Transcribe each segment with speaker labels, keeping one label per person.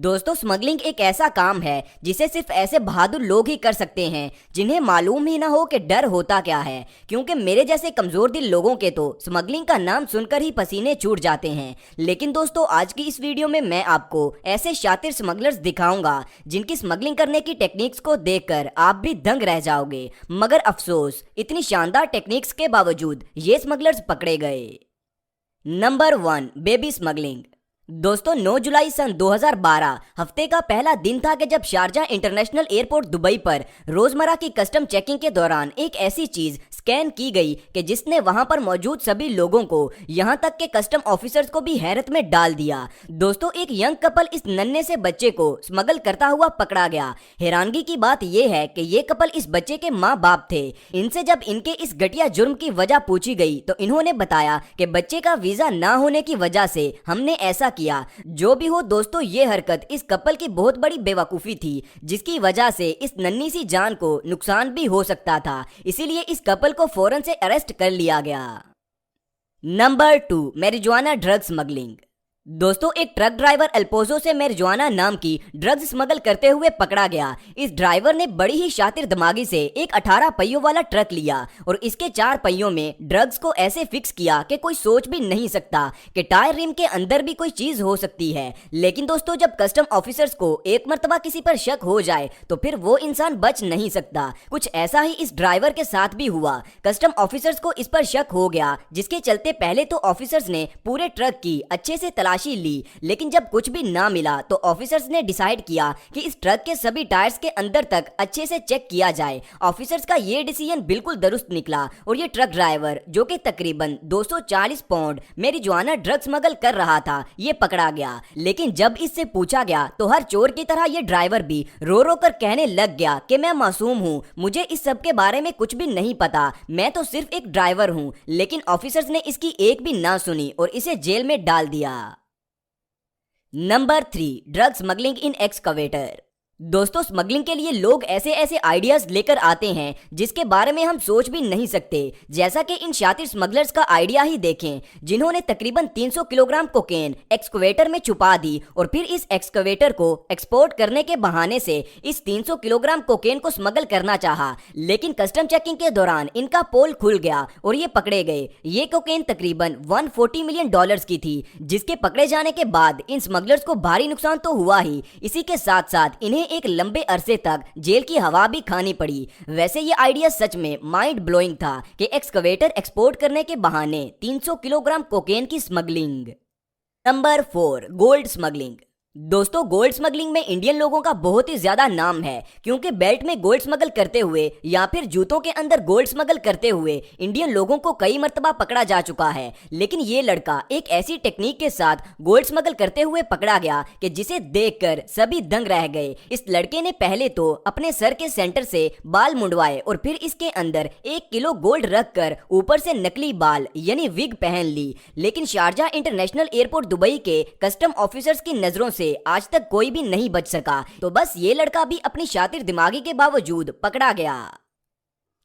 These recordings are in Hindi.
Speaker 1: दोस्तों, स्मगलिंग एक ऐसा काम है जिसे सिर्फ ऐसे बहादुर लोग ही कर सकते हैं जिन्हें मालूम ही ना हो कि डर होता क्या है। क्योंकि मेरे जैसे कमजोर दिल लोगों के तो स्मगलिंग का नाम सुनकर ही पसीने छूट जाते हैं। लेकिन दोस्तों, आज की इस वीडियो में मैं आपको ऐसे शातिर स्मगलर्स दिखाऊंगा जिनकी स्मगलिंग करने की टेक्निक्स को देखकर आप भी दंग रह जाओगे। मगर अफसोस, इतनी शानदार टेक्निक्स के बावजूद ये स्मगलर्स पकड़े गए। Number 1, baby smuggling. दोस्तों, 9 जुलाई सन 2012 हफ्ते का पहला दिन था कि जब शारजा इंटरनेशनल एयरपोर्ट दुबई पर रोजमर्रा की कस्टम चेकिंग के दौरान एक ऐसी चीज स्कैन की गई कि जिसने वहां पर मौजूद सभी लोगों को, यहां तक के कस्टम ऑफिसर्स को भी हैरत में डाल दिया। दोस्तों, एक यंग कपल इस नन्हे से बच्चे को स्मगल करता हुआ पकड़ा गया। हैरानगी की बात यह है कि ये कपल इस बच्चे के माँ बाप थे। इनसे जब इनके इस घटिया जुर्म की वजह पूछी गई तो इन्होंने बताया कि बच्चे का वीजा ना होने की वजह से हमने ऐसा किया। जो भी हो दोस्तों, ये हरकत इस कपल की बहुत बड़ी बेवकूफी थी, जिसकी वजह से इस नन्ही सी जान को नुकसान भी हो सकता था। इसीलिए इस कपल को फौरन से अरेस्ट कर लिया गया। Number 2, marijuana drug smuggling. दोस्तों, एक ट्रक ड्राइवर अल्पोजो से मैरिजुआना नाम की ड्रग्स स्मगल करते हुए पकड़ा गया। इस ड्राइवर ने बड़ी ही शातिर दिमागी से एक 18 पहियों वाला ट्रक लिया और इसके 4 पहियों में ड्रग्स को ऐसे फिक्स किया कि कोई सोच भी नहीं सकता कि टायर रिम के अंदर भी कोई चीज हो सकती है। लेकिन दोस्तों, जब कस्टम ऑफिसर्स को एक मर्तबा किसी पर शक हो जाए तो फिर वो इंसान बच नहीं सकता। कुछ ऐसा ही इस ड्राइवर के साथ भी हुआ। कस्टम ऑफिसर्स को इस पर शक हो गया, जिसके चलते पहले तो ऑफिसर्स ने पूरे ट्रक की अच्छे से तलाशी ली। लेकिन जब कुछ भी ना मिला तो ऑफिसर्स ने डिसाइड किया कि इस ट्रक के सभी टायर्स के अंदर तक अच्छे से चेक किया जाए। ऑफिसर्स का ये डिसीजन बिल्कुल दुरुस्त निकला और ये ट्रक ड्राइवर, जो कि तकरीबन 240 पाउंड मैरिजुआना ड्रग स्मगल कर रहा था, ये पकड़ा गया। लेकिन जब इससे पूछा गया तो हर चोर की तरह ये ड्राइवर भी रो रो कर कहने लग गया कि मैं मासूम हूँ, मुझे इस सब के बारे में कुछ भी नहीं पता, मैं तो सिर्फ एक ड्राइवर हूँ। लेकिन ऑफिसर्स ने इसकी एक भी ना सुनी और इसे जेल में डाल दिया। नंबर 3, ड्रग स्मगलिंग इन एक्सकवेटर। दोस्तों, स्मगलिंग के लिए लोग ऐसे ऐसे आइडियाज लेकर आते हैं जिसके बारे में हम सोच भी नहीं सकते। जैसा कि इन शातिर स्मगलर्स का आइडिया ही देखें, जिन्होंने तकरीबन 300 किलोग्राम कोकेन एक्सकवेटर में छुपा दी और फिर इस एक्सकवेटर को एक्सपोर्ट करने के बहाने से इस 300 किलोग्राम कोकेन को स्मगल करना चाहा। लेकिन कस्टम चेकिंग के दौरान इनका पोल खुल गया और ये पकड़े गए। ये कोकेन तकरीबन $140 मिलियन की थी, जिसके पकड़े जाने के बाद इन स्मगलर्स को भारी नुकसान तो हुआ ही, इसी के साथ साथ इन्हें एक लंबे अरसे तक जेल की हवा भी खानी पड़ी। वैसे ये आइडिया सच में माइंड ब्लोइंग था कि एक्सकवेटर एक्सपोर्ट करने के बहाने 300 किलोग्राम कोकेन की स्मगलिंग। Number 4, gold smuggling. दोस्तों, गोल्ड स्मगलिंग में इंडियन लोगों का बहुत ही ज्यादा नाम है, क्योंकि बेल्ट में गोल्ड स्मगल करते हुए या फिर जूतों के अंदर गोल्ड स्मगल करते हुए इंडियन लोगों को कई मर्तबा पकड़ा जा चुका है। लेकिन ये लड़का एक ऐसी टेक्निक के साथ गोल्ड स्मगल करते हुए पकड़ा गया कि जिसे देखकर सभी दंग रह गए। इस लड़के ने पहले तो अपने सर के सेंटर से बाल मुंडवाए और फिर इसके अंदर 1 किलो गोल्ड रखकर ऊपर से नकली बाल यानी विग पहन ली। लेकिन शारजा इंटरनेशनल एयरपोर्ट दुबई के कस्टम ऑफिसर्स की नजरों से आज तक कोई भी नहीं बच सका, तो बस ये लड़का भी अपनी शातिर दिमागी के बावजूद पकड़ा गया।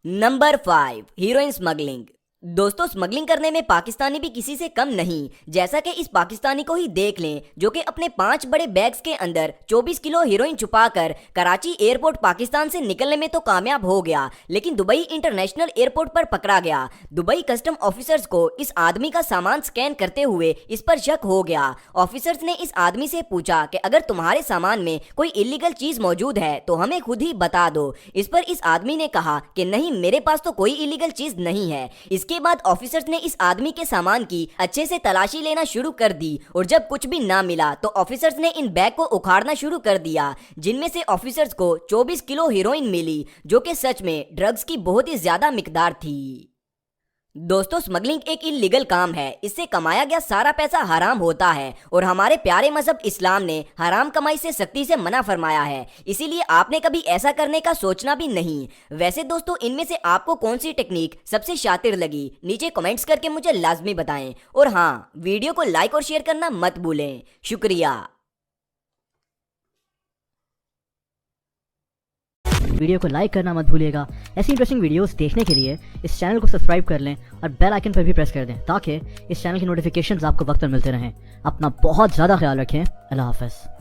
Speaker 1: Number 5, heroine smuggling. दोस्तों, स्मगलिंग करने में पाकिस्तानी भी किसी से कम नहीं। जैसा कि इस पाकिस्तानी को ही देख लें, जो कि अपने 5 बड़े बैग्स के अंदर 24 किलो हीरोइन छुपाकर कराची एयरपोर्ट पाकिस्तान से निकलने में तो कामयाब हो गया, लेकिन दुबई इंटरनेशनल एयरपोर्ट पर पकड़ा गया। दुबई कस्टम ऑफिसर्स को इस आदमी का सामान स्कैन करते हुए इस पर शक हो गया। ऑफिसर्स ने इस आदमी से पूछा कि अगर तुम्हारे सामान में कोई इलीगल चीज मौजूद है तो हमें खुद ही बता दो। इस पर इस आदमी ने कहा कि नहीं, मेरे पास तो कोई इलीगल चीज नहीं है। इसके बाद ऑफिसर्स ने इस आदमी के सामान की अच्छे से तलाशी लेना शुरू कर दी और जब कुछ भी ना मिला तो ऑफिसर्स ने इन बैग को उखाड़ना शुरू कर दिया, जिनमें से ऑफिसर्स को 24 किलो हीरोइन मिली, जो कि सच में ड्रग्स की बहुत ही ज्यादा मिकदार थी। दोस्तों, स्मगलिंग एक इल्लीगल काम है। इससे कमाया गया सारा पैसा हराम होता है और हमारे प्यारे मजहब इस्लाम ने हराम कमाई से सख्ती से मना फरमाया है। इसीलिए आपने कभी ऐसा करने का सोचना भी नहीं। वैसे दोस्तों, इनमें से आपको कौन सी टेक्निक सबसे शातिर लगी, नीचे कमेंट्स करके मुझे लाजमी बताएं। और हाँ, वीडियो को लाइक और शेयर करना मत भूलें। शुक्रिया।
Speaker 2: वीडियो को लाइक करना मत भूलिएगा। ऐसी इंटरेस्टिंग वीडियोस देखने के लिए इस चैनल को सब्सक्राइब कर लें और बेल आइकन पर भी प्रेस कर दें ताकि इस चैनल की नोटिफिकेशंस आपको वक्त पर मिलते रहें। अपना बहुत ज़्यादा ख्याल रखें। अल्लाह हाफ़िज़।